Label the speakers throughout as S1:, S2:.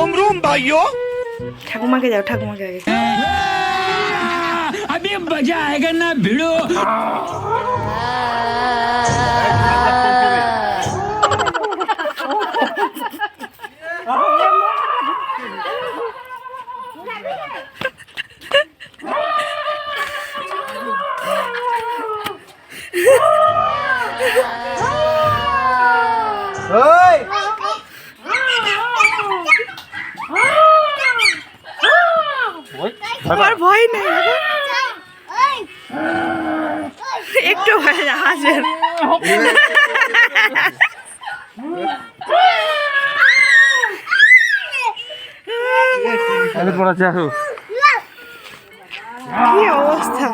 S1: रोम रोम भाइयों।
S2: ঠাকুমাকে যাও, ঠাকুমাকে আগে।
S3: अभी मजा आएगा ना भिड़ो।
S2: তোমার ভয় নেই একটু ভয় না হাসবেন কি অবস্থা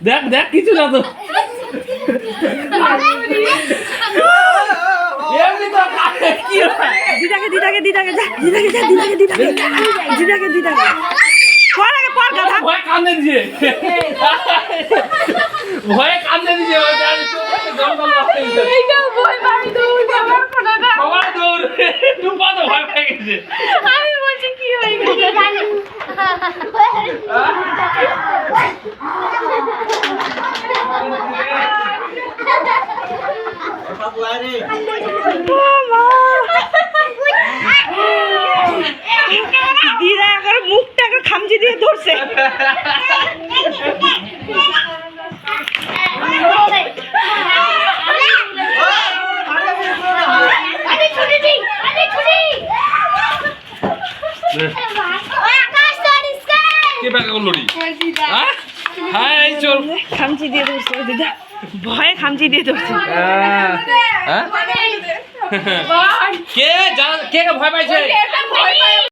S4: দেখ দেখ কিছু না তো
S2: দিদাকে দিদাকে দিদাকে যা দিদাকে যা দিদাকে দিদাকে দিদাকে দিদাকে পর আগে পর গাধা
S4: ভয় কান্দে দিছে ভয় কান্দে দিছে ওই জানি তো দম দম লাগছে
S5: এইটা ভয় পাই দৌড় আমার ফোনটা
S4: সবাই দৌড় টুপা তো ভয় পেয়ে গেছে
S5: আমি বলছি কি হয়ে গেছে
S2: দিদা একবার মুখটা একবার খামচি দিয়ে ধরছে
S4: কে ব্যাগ করলো রে হ্যাঁ হাই চল
S2: খামচি দিয়ে ধরছে দিদা ভয়ে খামচি দিয়ে ধরছে
S4: হ্যাঁ কে কে ভয় পাইছে